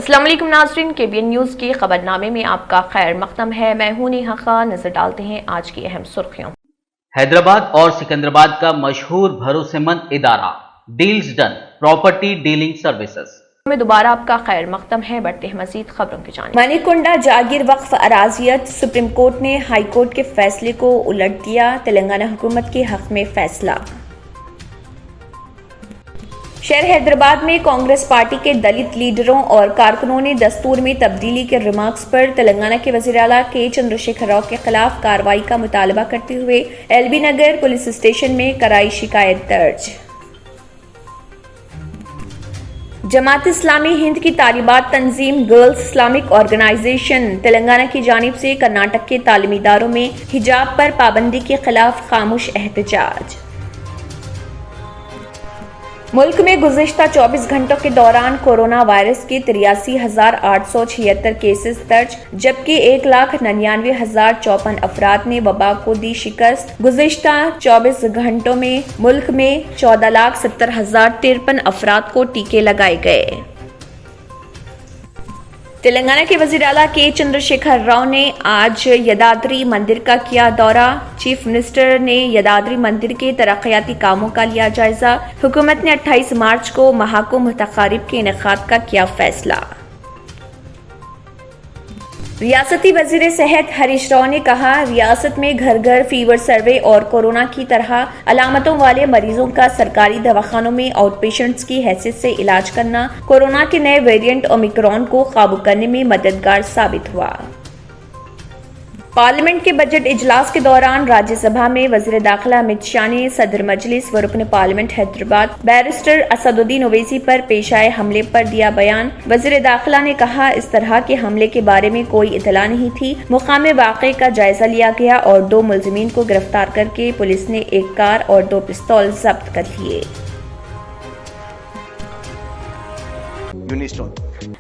السلام علیکم ناظرین، KBN نیوز کی خبرنامے میں آپ کا خیر مقدم ہے۔ میں ہوں نیہا خان۔ نظر ڈالتے ہیں آج کی اہم سرخیوں۔ حیدرآباد اور سکندرآباد کا مشہور بھروسے مند ادارہ deals done property dealing services میں دوبارہ آپ کا خیر مقدم ہے۔ بڑھتے ہیں مزید خبروں کی جانب۔ منی کنڈا جاگیر وقف اراضیت، سپریم کورٹ نے ہائی کورٹ کے فیصلے کو الٹ دیا، تلنگانہ حکومت کے حق میں فیصلہ۔ شہر حیدرآباد میں کانگریس پارٹی کے دلت لیڈروں اور کارکنوں نے دستور میں تبدیلی کے ریمارکس پر تلنگانہ کے وزیر اعلیٰ کے چندرشیکھر راؤ کے خلاف کارروائی کا مطالبہ کرتے ہوئے LB نگر پولیس اسٹیشن میں کرائی شکایت درج۔ جماعت اسلامی ہند کی طالبات تنظیم گرلز اسلامک آرگنائزیشن تلنگانہ کی جانب سے کرناٹک کے تعلیمی اداروں میں حجاب پر پابندی کے خلاف خاموش احتجاج۔ ملک میں گزشتہ 24 گھنٹوں کے دوران کورونا وائرس کے 83,876 کیسز درج، جبکہ 1,99,054 افراد نے وبا کو دی شکست۔ گزشتہ 24 گھنٹوں میں ملک میں 14,70,053 افراد کو ٹیکے لگائے گئے۔ تلنگانہ کے وزیر اعلیٰ کے چندرشیکھر راؤ نے آج یدادری مندر کا کیا دورہ۔ چیف منسٹر نے یدادری مندر کے ترقیاتی کاموں کا لیا جائزہ۔ حکومت نے 28 مارچ کو مہاکمبھ تقاریب کے انعقاد کا کیا فیصلہ۔ ریاستی وزیر صحت ہریش راؤ نے کہا، ریاست میں گھر گھر فیور سروے اور کورونا کی طرح علامتوں والے مریضوں کا سرکاری دواخانوں میں آؤٹ پیشنٹس کی حیثیت سے علاج کرنا کورونا کے نئے ویرینٹ اومیکرون کو قابو کرنے میں مددگار ثابت ہوا۔ پارلیمنٹ کے بجٹ اجلاس کے دوران راجیہ سبھا میں وزیر داخلہ امت شاہ نے صدر مجلس و رکن پارلیمنٹ حیدرآباد بیرسٹر اسد الدین اویسی پر پیش آئے حملے پر دیا بیان۔ وزیر داخلہ نے کہا، اس طرح کے حملے کے بارے میں کوئی اطلاع نہیں تھی۔ مقامی واقعے کا جائزہ لیا گیا اور 2 ملزمین کو گرفتار کر کے پولیس نے 1 کار اور 2 پستول ضبط کر لیے۔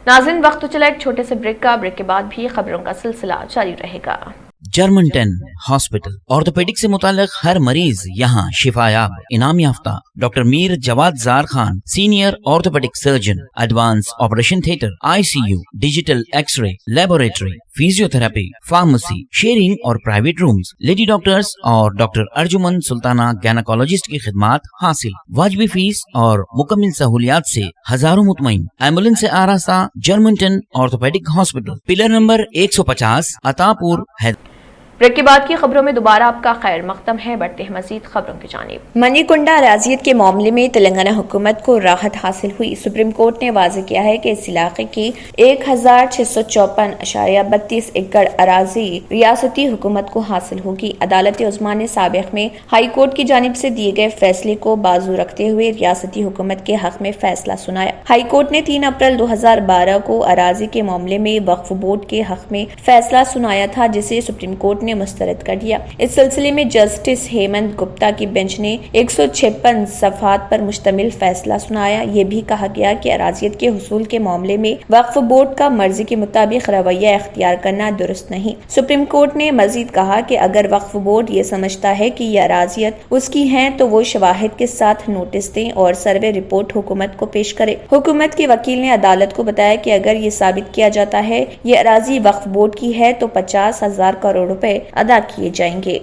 ناظرین، وقت تو چلا ایک چھوٹے سے بریک کا۔ بریک کے بعد بھی خبروں کا سلسلہ جاری رہے گا۔ جرمنٹن ہاسپٹل آرتھوپیڈک سے متعلق ہر مریض یہاں شفا یاب۔ انعام یافتہ ڈاکٹر میر جواد زار Khan, senior orthopaedic surgeon, advance operation theatre, ICU، digital X ray, laboratory, physio therapy, pharmacy, sharing اور پرائیویٹ رومز، لیڈی ڈاکٹرز اور ڈاکٹر ارجمن سلطانہ گینیکولوجسٹ کی خدمات حاصل۔ واجبی فیس اور مکمل سہولیات سے ہزاروں مطمئن۔ ایمبولینس سے آراستہ جرمنٹن آرتھوپیڈک ہاسپٹل، پلر نمبر 150، عطا پور، حیدرآباد۔ بریک کے بعد کی خبروں میں دوبارہ آپ کا خیر مقدم ہے۔ بڑھتے ہیں مزید خبروں کی جانب۔ منی کنڈا اراضیت کے معاملے میں تلنگانہ حکومت کو راحت حاصل ہوئی۔ سپریم کورٹ نے واضح کیا ہے کہ اس علاقے کی 1,654.32 ایکڑ اراضی ریاستی حکومت کو حاصل ہوگی۔ عدالت عظمیٰ نے سابق میں ہائی کورٹ کی جانب سے دیے گئے فیصلے کو بازو رکھتے ہوئے ریاستی حکومت کے حق میں فیصلہ سنایا۔ ہائی کورٹ نے 3 اپریل 2012 کو اراضی کے معاملے میں وقف بورڈ کے حق میں فیصلہ سنایا تھا، جسے سپریم کورٹ نے مسترد کر دیا۔ اس سلسلے میں جسٹس ہیمنت گپتا کی بینچ نے 156 صفحات پر مشتمل فیصلہ سنایا۔ یہ بھی کہا گیا کہ اراضیت کے حصول کے معاملے میں وقف بورڈ کا مرضی کے مطابق رویہ اختیار کرنا درست نہیں۔ سپریم کورٹ نے مزید کہا کہ اگر وقف بورڈ یہ سمجھتا ہے کہ یہ اراضیت اس کی ہیں تو وہ شواہد کے ساتھ نوٹس دیں اور سروے رپورٹ حکومت کو پیش کرے۔ حکومت کے وکیل نے عدالت کو بتایا کہ اگر یہ ثابت کیا جاتا ہے یہ اراضی وقف بورڈ کی ہے تو 50,000 کروڑ روپے ادا کیے جائیں گے۔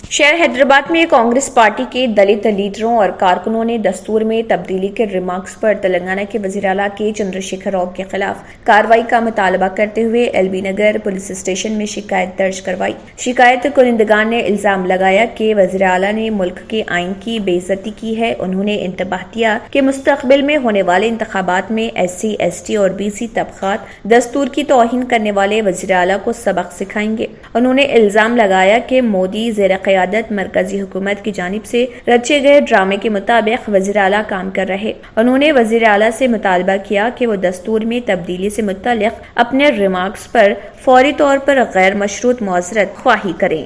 شہر حیدرآباد میں کانگریس پارٹی کے دلت لیڈروں اور کارکنوں نے دستور میں تبدیلی کے ریمارکس پر تلنگانہ کے وزیر اعلیٰ کے چندرشیکھر راؤ کے خلاف کارروائی کا مطالبہ کرتے ہوئے LB نگر پولیس اسٹیشن میں شکایت درج کروائی۔ شکایت کنندگان نے الزام لگایا کہ وزیر اعلیٰ نے ملک کے آئین کی بے عزتی کی ہے۔ انہوں نے انتباہ دیا کہ مستقبل میں ہونے والے انتخابات میں SC ST اور BC طبقات دستور کی توہین کرنے والے وزیر اعلیٰ کو سبق سکھائیں گے۔ انہوں نے الزام لگایا کہ مودی زیر قیادت مرکزی حکومت کی جانب سے رچے گئے ڈرامے کے مطابق وزیر اعلیٰ کام کر رہے۔ انہوں نے وزیر اعلیٰ سے مطالبہ کیا کہ وہ دستور میں تبدیلی سے متعلق اپنے ریمارکس پر فوری طور پر غیر مشروط معذرت خواہی کریں۔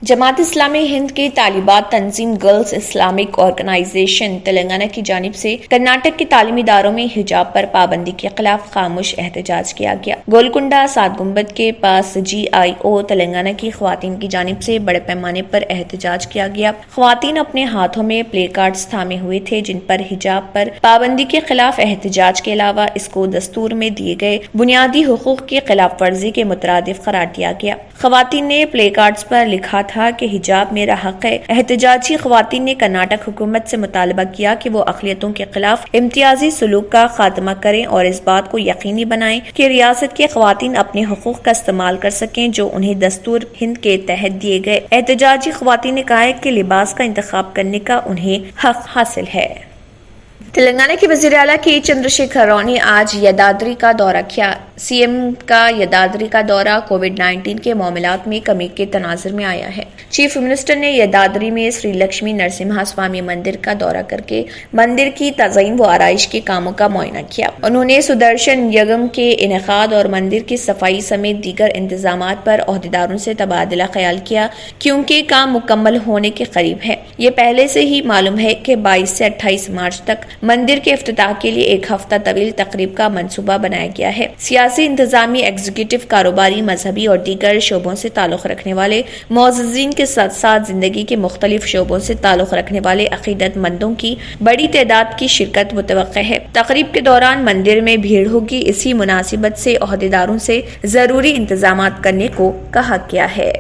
जमात इस्लामी हिंद की तालिबात तंजीम गर्ल्स इस्लामिक ऑर्गेनाइजेशन तेलंगाना की जानिब से कर्नाटक के तालीमी इदारों में हिजाब पर पाबंदी के खिलाफ खामोश एहतजाज किया गया। गोलकुंडा सात गुंबद के पास GIO तेलंगाना की खवातीन की जानिब से बड़े पैमाने पर एहतजाज किया गया। खवातीन अपने हाथों में प्ले कार्ड्स थामे हुए थे जिन पर हिजाब पर पाबंदी के खिलाफ एहतजाज के अलावा इसको दस्तूर में दिए गए बुनियादी हुकूक की खिलाफ वर्जी के मुतरादिफ करार दिया गया। खवातीन ने प्ले कार्ड्स पर लिखा था कि हिजाब मेरा हक है। एहतजाजी खवातीन ने कर्नाटक हुकूमत से मुतालबा किया कि वो अक़लियतों के खिलाफ इम्तियाजी सलूक का खात्मा करें और इस बात को यकीनी बनाएं कि रियासत के खवातीन अपने हुकूक का इस्तेमाल कर सकें जो उन्हें दस्तूर हिंद के तहत दिए गए। एहतजाजी खवातीन ने कहा है कि लिबास का इंतखाब करने का उन्हें हक हासिल है। तेलंगाना के वज़ीर आला के चंद्रशेखर राव ने आज यदाद्री का दौरा किया। CM का यदाद्री का दौरा कोविड-19 के मामलात में कमी के तनाजुर में आया है। चीफ मिनिस्टर ने यदाद्री में श्री लक्ष्मी नरसिम्हा स्वामी मंदिर का दौरा करके मंदिर की तज़यीन व आराइश के कामों का मुआयना किया। उन्होंने सुदर्शन यज्ञ के इनेकाद और मंदिर की सफाई समेत दीगर इंतजामात पर ओहदेदारों से तबादला ख्याल किया क्योंकि काम मुकम्मल होने के करीब है। ये पहले से ही मालूम है कि 22 से 28 मार्च तक मंदिर के इफ्तिताह के लिए एक हफ्ता तवील तकरीब का मंसूबा बनाया गया है। सियासी, इंतजामी, एग्जीक्यूटिव, कारोबारी, मजहबी और दीगर शोबों से ताल्लुक रखने वाले मुअज़्ज़िज़ीन के साथ साथ जिंदगी के मुख्तलिफ शोबों से ताल्लुक रखने वाले अक़ीदतमंदों की बड़ी तादाद की शिरकत मुतवक्किह है। तकरीब के दौरान मंदिर में भीड़ होगी। इसी मुनासिबत से ओहदेदारों से जरूरी इंतजामात करने को कहा गया है।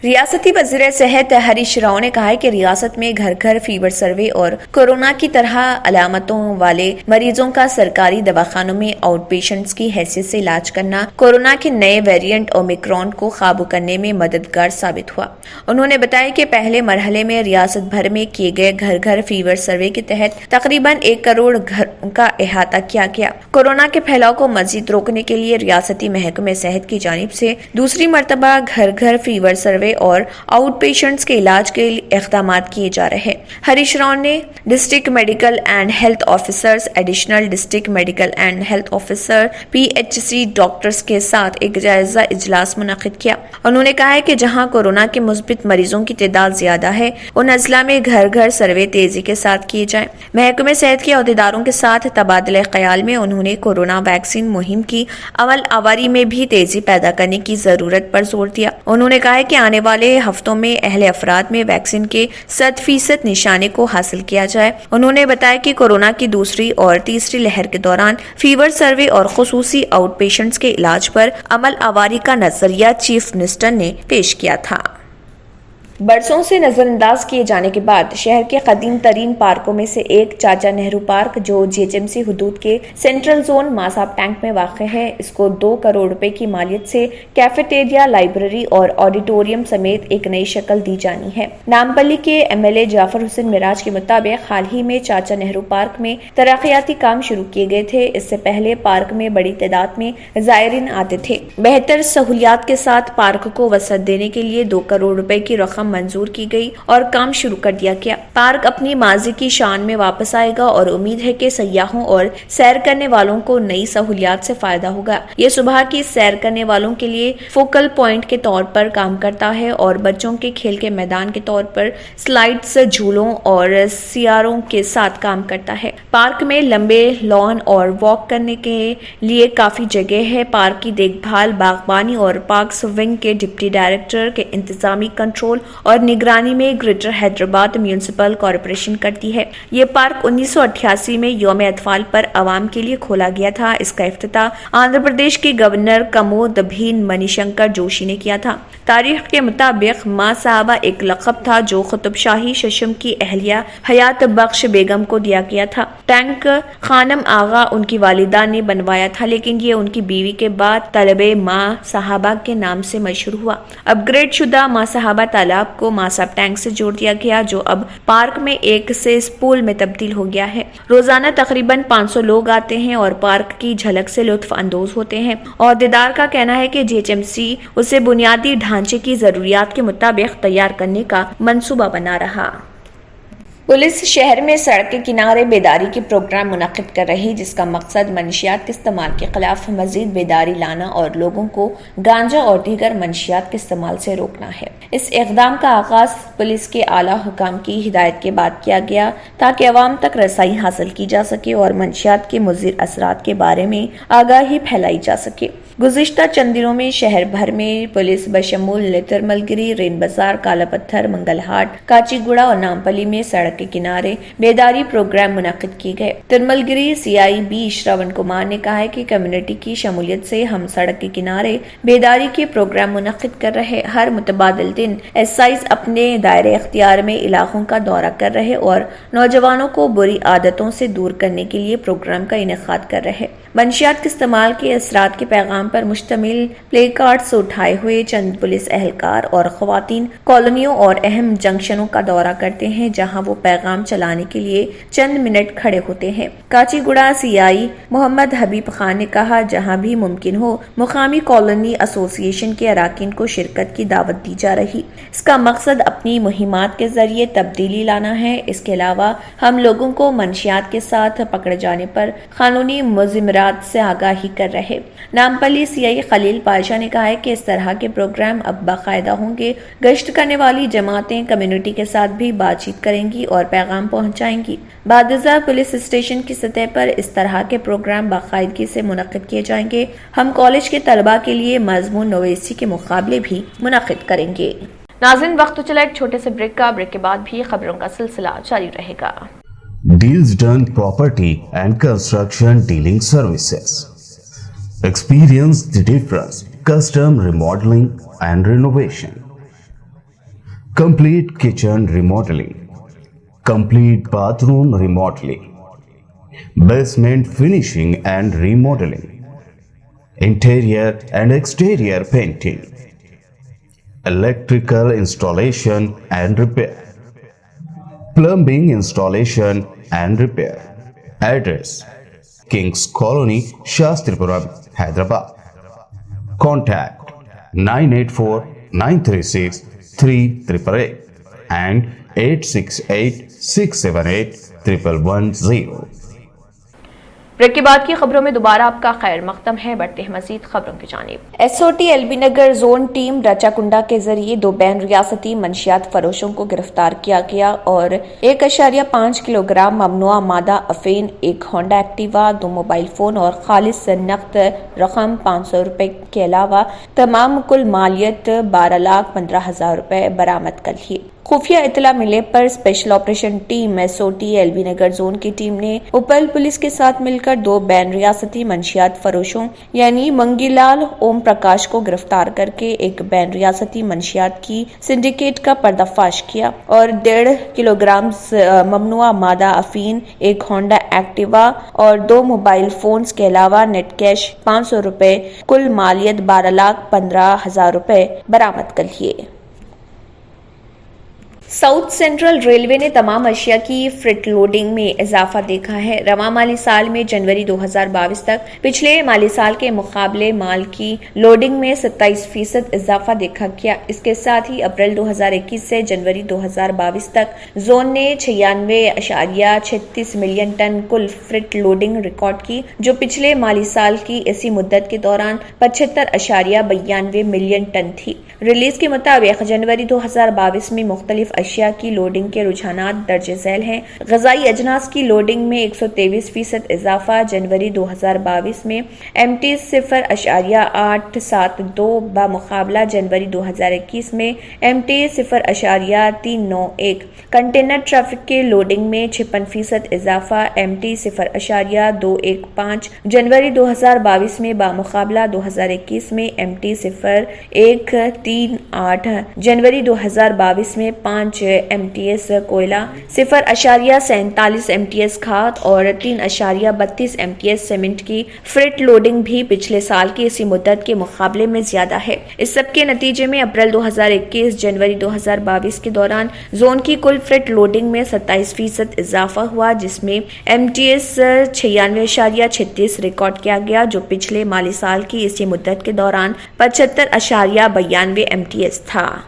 रियासती वज़ीर सेहत हरीश राव ने कहा है कि रियासत में घर घर फीवर सर्वे और कोरोना की तरह अलामतों वाले मरीजों का सरकारी दवाखानों में आउट पेशेंट्स की हैसियत से इलाज करना कोरोना के नए वेरिएंट ओमिक्रॉन को काबू करने में मददगार साबित हुआ। उन्होंने बताया कि पहले मरहले में रियासत भर में किए गए घर घर फीवर सर्वे के तहत तकरीबन 1 करोड़ घर का अहाता किया गया। कोरोना के फैलाव को मजीद रोकने के लिए रियासती महकमे सेहत की जानिब से दूसरी मरतबा घर घर फीवर सर्वे और आउट पेशेंट्स के इलाज के इक़दाम किए जा रहे हैं। हरीश राव ने district medical and health officers, additional district medical and health officer, PHC doctors के साथ एक जायजा इजलास मुनक़िद किया। उन्होंने कहा है कि जहां कोरोना के मुस्बित मरीजों की तादाद ज्यादा है उन अजला में घर घर सर्वे तेजी के साथ किए जाए। महकमे सेहत के अहदेदारों के साथ तबादला ख्याल में उन्होंने कोरोना वैक्सीन मुहिम की अमल आवारी में भी तेजी पैदा करने की जरूरत पर जोर दिया। उन्होंने कहा है कि आने वाले हफ्तों में अहले अफराद में वैक्सीन के 100% निशाने को हासिल किया जाए। उन्होंने बताया कि कोरोना की दूसरी और तीसरी लहर के दौरान फीवर सर्वे और खुसूसी आउट पेशेंट्स के इलाज पर अमल आवारी का नजरिया चीफ मिनिस्टर ने पेश किया था। बरसों से नजरअंदाज किए जाने के बाद शहर के कदीम तरीन पार्कों में से एक चाचा नेहरू पार्क जो GHMC हुदूद के सेंट्रल जोन मासाब टैंक में वाक़ है, इसको 2 करोड़ रुपए की मालियत से कैफेटेरिया, लाइब्रेरी और ऑडिटोरियम समेत एक नई शक्ल दी जानी है। नामपल्ली के MLA जाफर हुसैन मिराज के मुताबिक हाल ही में चाचा नेहरू पार्क में तरक्याती काम शुरू किए गए थे। इससे पहले पार्क में बड़ी तादाद में ज़ायरीन आते थे। बेहतर सहूलियात के साथ पार्क को वसअत देने के लिए 2 करोड़ रुपए की रकम मंजूर की गई और काम शुरू कर दिया गया। पार्क अपनी माजी की शान में वापस आएगा और उम्मीद है कि सयाहों और सैर करने वालों को नई सहूलियात से फायदा होगा। ये सुबह की सैर करने वालों के लिए फोकल पॉइंट के तौर पर काम करता है और बच्चों के खेल के मैदान के तौर पर स्लाइड्स, झूलों और सियारों के साथ काम करता है। पार्क में लंबे लॉन और वॉक करने के लिए काफी जगह है। पार्क की देखभाल बागबानी और पार्क विंग के डिप्टी डायरेक्टर के इंतजामी कंट्रोल और निगरानी में ग्रेटर हैदराबाद म्यूनिसिपल कॉरपोरेशन करती है। ये पार्क 1988 में यौम अतफाल पर आवाम के लिए खोला गया था। इसका इफ्तिताह आंध्र प्रदेश के गवर्नर कमोदभीन मणिशंकर जोशी ने किया था। तारीख के मुताबिक माँ साहबा एक लक़ब था जो कुतुब शाही शशम की अहलिया हयात बख्श बेगम को दिया गया था। टैंक खानम आगा उनकी वालिदा ने बनवाया था, लेकिन ये उनकी बीवी के बाद तलबे माँ साहबा के नाम से मशहूर हुआ। अपग्रेड शुदा माँ साहबा तालाब को मासाब टैंक से जोड़ दिया गया जो अब पार्क में एक से पूल में तब्दील हो गया है। रोजाना तकरीबन 500 लोग आते हैं और पार्क की झलक से लुत्फ अंदोज होते हैं। अहदेदार का कहना है कि GHMC उसे बुनियादी ढांचे की जरूरियात के मुताबिक तैयार करने का मंसूबा बना रहा। पुलिस शहर में सड़क के किनारे बेदारी के प्रोग्राम मुनक्किद कर रही, जिसका मकसद मंशियात के इस्तेमाल के खिलाफ मजीद बेदारी लाना और लोगों को गांजा और दीगर मंशियात के इस्तेमाल से रोकना है। इस इक़दाम का आगाज पुलिस के आला हुकाम की हिदायत के बाद किया गया ताकि अवाम तक रसाई हासिल की जा सके और मंशियात के मुज़िर असरात के बारे में आगाही फैलाई जा सके। गुज़िश्ता चंद दिनों में शहर भर में पुलिस बशमूल तिरमलगिरी, रेन बाजार, काला पत्थर, मंगलहाट, काचीगुड़ा और नामपली में सड़क के किनारे बेदारी प्रोग्राम मुनक्किद किए गए। तिरमलगिरी CIB श्रवण कुमार ने कहा है कि कम्युनिटी की शमूलियत से हम सड़क के किनारे बेदारी के प्रोग्राम मुनक्किद कर रहे। हर मुतबादिल दिन SIs अपने दायरे इख्तियार में इलाकों का दौरा कर रहे और नौजवानों को बुरी आदतों से दूर करने के लिए प्रोग्राम का इनेकाद कर रहे। मंशियात के इस्तेमाल के असरात के पैगाम पर मुश्तमिल प्ले कार्ड्स उठाए हुए चंद पुलिस एहलकार और खवातीन कॉलोनियों और अहम जंक्शनों का दौरा करते हैं, जहां वो पैगाम चलाने के लिए चंद मिनट खड़े होते हैं। काचीगुड़ा CI मोहम्मद हबीब खान ने कहा, जहां भी मुमकिन हो मुकामी कॉलोनी एसोसिएशन के अराकीन को शिरकत की दावत दी जा रही। इसका मकसद अपनी मुहिमात के जरिए तब्दीली लाना है। इसके अलावा हम लोगों को मंशियात के साथ पकड़े जाने पर कानूनी मुज़िमरात से आगाही कर रहे। नामपली CI खलील पाशा ने कहा है कि इस तरह के प्रोग्राम अब बाकायदा होंगे। गश्त करने वाली जमातें कम्युनिटी के साथ भी बातचीत करेंगी और पैगाम पहुंचाएंगी। बादशाह पुलिस स्टेशन की सतह पर इस तरह के प्रोग्राम बाकायदगी से मुनक्किद किए जाएंगे। हम कॉलेज के तलबा के लिए मजमून नवीसी के मुकाबले भी मुनक्किद करेंगे। नाज़रीन, वक्त तो चला एक छोटे से ब्रेक का। ब्रेक के बाद भी खबरों का सिलसिला जारी रहेगा। Deals Done Property and Construction Dealing Services. Experience the difference. Custom remodeling and renovation. Complete kitchen remodeling. Complete bathroom remodeling. Basement finishing and remodeling. Interior and exterior painting. Electrical installation and repair. Plumbing installation and repair. Address: Kings Colony, Shastripuram, Hyderabad. Contact 984-936-3888 and 868-678-1110. Break के बाद की खबरों में दोबारा आपका खैर मकदम है। बढ़ते हैं मजीद खबरों की जानिब। SOT LB नगर जोन टीम रचाकुंडा के जरिए 2 बैन रियासती मंशियात फरोशों को गिरफ्तार किया गया और 1.5 किलोग्राम ममनुआ मादा अफीन, 1 होंडा एक्टिवा, 2 मोबाइल फोन और खालिस नकद रकम 500 रुपए के अलावा तमाम कुल मालियत 12,15,000 रुपए बरामद कर ली। खुफिया इतला मिलने पर special operation team SOT LB नगर जोन की टीम ने उपल पुलिस के साथ मिलकर 2 बैन रियासती मंशियात फरोशों यानी मंगीलाल ओम प्रकाश को गिरफ्तार करके 1 बैन रियासती मंशियात की सिंडिकेट का पर्दाफाश किया और 1.5 किलोग्राम ममनुआ मादा अफीन, 1 होंडा एक्टिवा और 2 मोबाइल फोन्स के अलावा नेट कैश 500 रुपए, कुल मालियत 12,15,000 रुपए बरामद कर लिए। साउथ सेंट्रल रेलवे ने तमाम अशिया की फ्रेट लोडिंग में इजाफा देखा है। रवां माली साल में जनवरी 2022 तक पिछले माली साल के मुकाबले माल की लोडिंग में 27% इजाफा देखा गया। इसके साथ ही अप्रैल 2021 से जनवरी 2022 तक जोन ने 96.36 मिलियन टन कुल फ्रेट लोडिंग रिकॉर्ड की, जो पिछले माली साल की इसी मुद्दत के दौरान 75.92 मिलियन टन थी। रिलीज के मुताबिक जनवरी 2022 में मुख्तलिफ अशिया की लोडिंग के रुझानात दर्ज झैल हैं। ग़िज़ाई अजनास की लोडिंग में 123% इजाफा जनवरी 2022 में MT 0.872 बमुकाबला जनवरी 2021 में MT 0.391। कंटेनर ट्रैफिक के लोडिंग में 56% इजाफा MT 0.215 जनवरी 2022 में बमुकाबला 2021 में MT 0.138 जनवरी 2022 में 5 MTS कोयला, 0.47 MTS खाद और 3.32 MTS सीमेंट की फ्रेट लोडिंग भी पिछले साल की इसी मुद्दत के मुकाबले में ज्यादा है। इस सब के नतीजे में अप्रैल 2021 जनवरी 2022 के दौरान जोन की कुल फ्रेट लोडिंग में 27% इजाफा हुआ, जिसमें MTS 96.36 रिकॉर्ड किया गया, जो पिछले माली साल की इसी मुद्दत के दौरान 75.92 MTS था।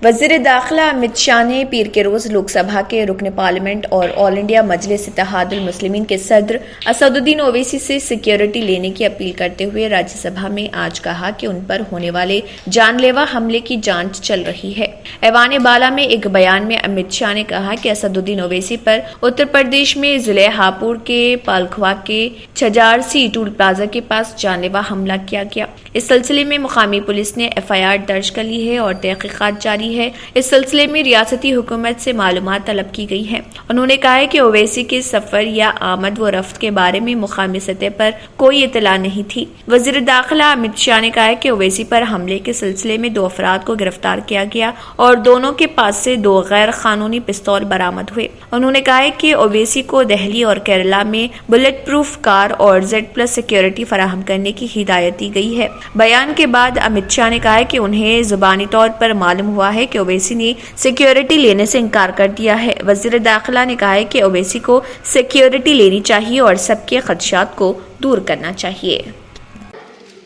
वज़ीर दाखिला अमित शाह ने पीर के रोज लोकसभा के रुकन पार्लियामेंट और ऑल इंडिया मजलिस इत्तेहादुल मुस्लिमीन के सदर असदुद्दीन ओवैसी से सिक्योरिटी लेने की अपील करते हुए राज्यसभा में आज कहा कि उन पर होने वाले जानलेवा हमले की जांच चल रही है। ऐवान बाला में एक बयान में अमित शाह ने कहा कि असदुद्दीन ओवैसी पर उत्तर प्रदेश में जिले हापुड़ के पालखवा के छजारसी टूल प्लाजा के पास जानलेवा हमला किया गया। इस सिलसिले में मुकामी पुलिस ने FIR दर्ज कर ली है और तहकीकात जारी है। इस सिलसिले में रियासती हुकूमत से मालूमात तलब की गई है। उन्होंने कहा है कि ओवैसी के सफर या आमद व रफ्त के बारे में मुकामी सतह पर कोई इतला नहीं थी। वज़ीर दाखिला अमित शाह ने कहा है कि ओवैसी पर हमले के सिलसिले में 2 अफराद को गिरफ्तार किया गया और दोनों के पास से 2 गैर कानूनी पिस्तौल बरामद हुए। उन्होंने कहा है कि ओवैसी को दिल्ली और केरला में बुलेट प्रूफ कार और Z+ सिक्योरिटी फराहम करने की हिदायत दी गई है। बयान के बाद अमित शाह ने कहा है कि उन्हें जुबानी तौर पर मालूम हुआ है कि ओवैसी ने सिक्योरिटी लेने से इनकार कर दिया है। वज़ीर दाखिला ने कहा है कि ओवैसी को सिक्योरिटी लेनी चाहिए और सबके खदशात को दूर करना चाहिए।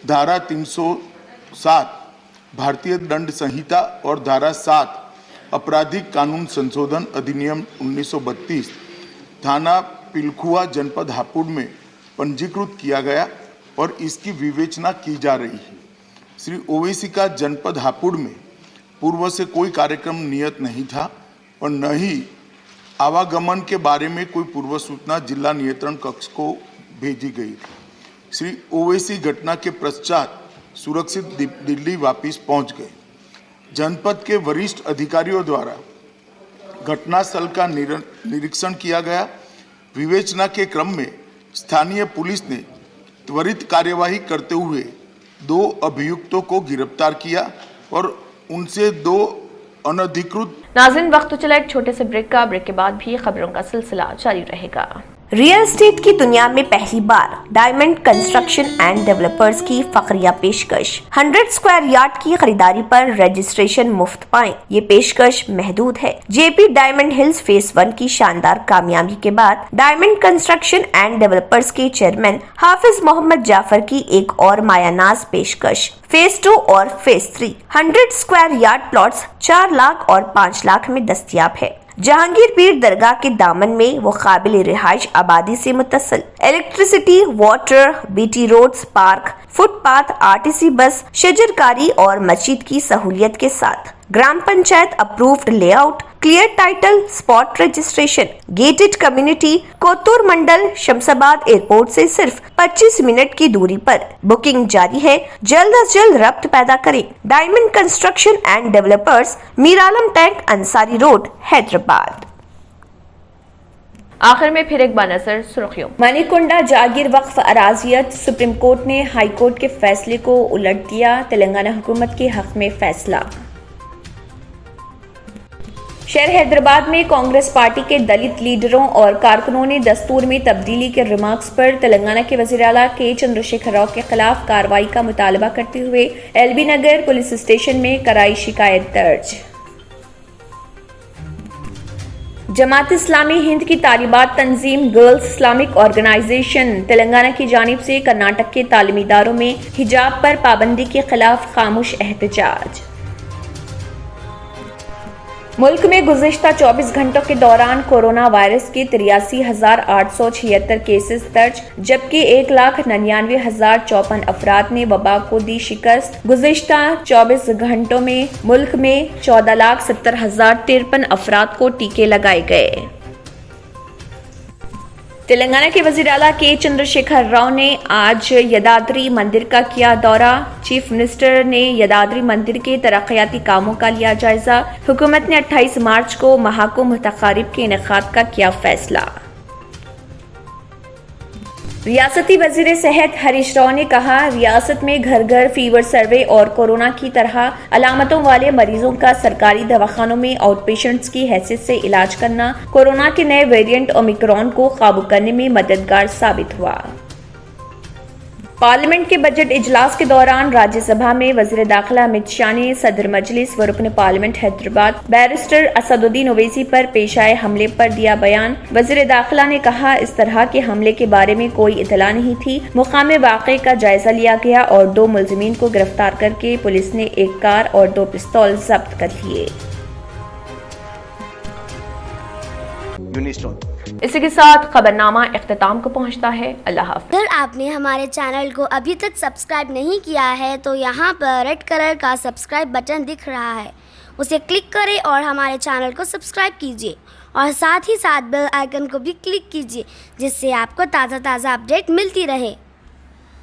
धारा 307 भारतीय दंड संहिता और धारा 7 आपराधिक कानून संशोधन अधिनियम 1932 थाना पिलखुआ जनपद हापुड़ में पंजीकृत किया गया और इसकी विवेचना की जा रही है। श्री ओवैसी का जनपद हापुड़ में पूर्व से कोई कार्यक्रम नियत नहीं था और न ही आवागमन के बारे में कोई पूर्व सूचना जिला नियंत्रण कक्ष को भेजी गई थी। श्री ओवैसी घटना के पश्चात सुरक्षित दिल्ली वापस पहुंच गए। जनपद के वरिष्ठ अधिकारियों द्वारा घटनास्थल का निरीक्षण किया गया। विवेचना के क्रम में स्थानीय पुलिस ने त्वरित कार्यवाही करते हुए 2 अभियुक्तों को गिरफ्तार किया और उनसे 2 अनधिकृत। नाज़रीन, वक्त तो चला एक छोटे से ब्रेक का। ब्रेक के बाद भी खबरों का सिलसिला जारी रहेगा। रियल एस्टेट की दुनिया में पहली बार डायमंड कंस्ट्रक्शन एंड डेवलपर्स की फखरिया पेशकश। 100 स्क्वायर यार्ड की खरीदारी पर रजिस्ट्रेशन मुफ्त पाएं। ये पेशकश महदूद है। JP डायमंड हिल्स फेज 1 की शानदार कामयाबी के बाद डायमंड कंस्ट्रक्शन एंड डेवलपर्स के चेयरमैन हाफिज मोहम्मद जाफर की एक और मायानाज पेशकश। फेज 2 और phase 3 100 square yard plots 4 lakh और 5 लाख में दस्तयाब है। जहांगीर पीर दरगाह के दामन में वो काबिल रिहाइश आबादी से मुत्तसिल electricity, water, BT roads, park, footpath, RTC bus, शजरकारी और मस्जिद की सहूलियत के साथ ग्राम panchayat approved layout, clear title, spot registration, gated community, Kothur mandal, Shamshabad airport से सिर्फ 25 मिनट की दूरी पर। बुकिंग जारी है। जल्द अज जल्द रब्त पैदा करें। Diamond construction and developers, Miralam tank, Ansari road, Hyderabad. आखिर में फिर एक बार नजर सुर्खियों। मणिकुंडा जागीर वक्फ अराजियत, सुप्रीम कोर्ट ने हाई कोर्ट के फैसले को उलट दिया। तेलंगाना हुकूमत के हक में फैसला। शहर हैदराबाद में कांग्रेस पार्टी के दलित लीडरों और कारकुनों ने दस्तूर में तब्दीली के रिमार्क्स पर तेलंगाना के वज़ीर आला के चंद्रशेखर राव के खिलाफ कार्रवाई का मुतालबा करते हुए LB नगर पुलिस स्टेशन में कराई शिकायत दर्ज। जमात इस्लामी हिंद की तालिबात तंजीम गर्ल्स इस्लामिक ऑर्गेनाइजेशन तेलंगाना की जानिब से कर्नाटक के तालीमी इदारों में हिजाब पर पाबंदी के खिलाफ खामोश एहतजाज। मुल्क में गुज़िश्ता 24 घंटों के दौरान कोरोना वायरस के 83,876 केसेस दर्ज, जबकि 1,99,054 अफराद ने वबा को दी शिकस्त। गुज़िश्ता 24 घंटों में मुल्क में 14,70,053 अफराद को टीके लगाए गए। तेलंगाना के वज़ीर आला के चंद्रशेखर राव ने आज यदाद्री मंदिर का किया दौरा। चीफ मिनिस्टर ने यदाद्री मंदिर के तरक्याती कामों का लिया जायजा। हुकूमत ने 28 मार्च को महाकुंभ तकारीब के इनेकाद का किया फैसला। रियासती वजीर सेहत हरीश राव ने कहा, रियासत में घर घर फीवर सर्वे और कोरोना की तरह अलामतों वाले मरीजों का सरकारी दवाखानों में आउट पेशेंट्स की हैसियत से इलाज करना कोरोना के नए वेरिएंट ओमिक्रॉन को काबू करने में मददगार साबित हुआ। पार्लियामेंट के बजट इजलास के दौरान राज्यसभा में वज़ीर दाखिला अमित शाह ने सदर मजलिस व रुकन पार्लियामेंट हैदराबाद बैरिस्टर असदुद्दीन ओवैसी पर पेश आए हमले पर दिया बयान। वज़ीर दाखिला ने कहा, इस तरह के हमले के बारे में कोई इतला नहीं थी। मुकामे वाक़े का जायजा लिया गया और 2 मुलजिमीन को गिरफ्तार करके पुलिस ने 1 कार और 2 पिस्तौल जब्त कर लिए। इसी के साथ खबरनामा इख्तिताम को पहुंचता है। अल्लाह हाफ़िज़। अगर आपने हमारे चैनल को अभी तक सब्सक्राइब नहीं किया है तो यहाँ पर रेड कलर का सब्सक्राइब बटन दिख रहा है, उसे क्लिक करें और हमारे चैनल को सब्सक्राइब कीजिए और साथ ही साथ बेल आइकन को भी क्लिक कीजिए, जिससे आपको ताज़ा अपडेट मिलती रहे।